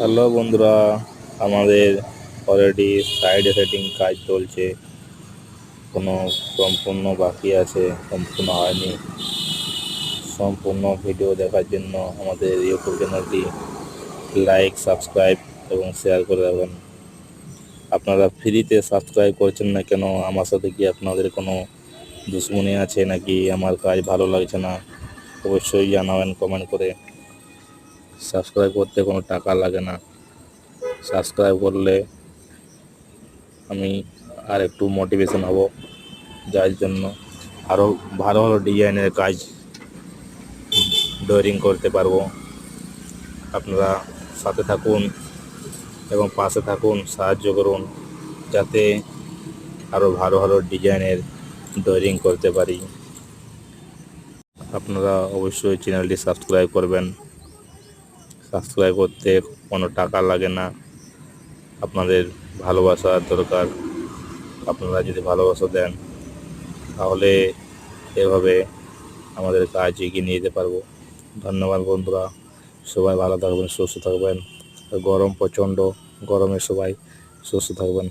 Hello বন্ধুরা, আমাদের already side setting কাজ চলছে, কোনো সম্পূর্ণ বাকি আছে, সম্পূর্ণ হয়নি। সম্পূর্ণ ভিডিও দেখার জন্য আমাদের ইউটিউব চ্যানেলটি লাইক, সাবস্ক্রাইব এবং শেয়ার করে দেবেন। আপনারা ফ্রিতে সাবস্ক্রাইব করছেন না কেন? আমার সাথে কি আপনাদের কোনো দুশ্মনী আছে নাকি আমার কাজ ভালো লাগছে না? অবশ্যই জানাবেন কমেন্ট করে। সাবস্ক্রাইব করতে কোনো টাকা লাগে না। সাবস্ক্রাইব করলে আমি আর একটু মোটিভেশন হব, যার জন্য আরও ভালো ভালো ডিজাইনের কাজ ড্রয়িং করতে পারবো। আপনারা সাথে থাকুন এবং পাশে থাকুন, সাহায্য করুন, যাতে আরও ভালো ভালো ডিজাইনের ড্রয়িং করতে পারি। আপনারা অবশ্যই চ্যানেলটি সাবস্ক্রাইব করবেন। সাবস্ক্রাইব করতে কোনো টাকা লাগে না, আপনাদের ভালোবাসার দরকার। আপনারা যদি ভালোবাসা দেন তাহলে এভাবে আমাদের কাজ এগিয়ে নিয়ে যেতে পারবো। ধন্যবাদ বন্ধুরা, সবাই ভালো থাকবেন, সুস্থ থাকবেন। গরম প্রচণ্ড, গরমে সবাই সুস্থ থাকবেন।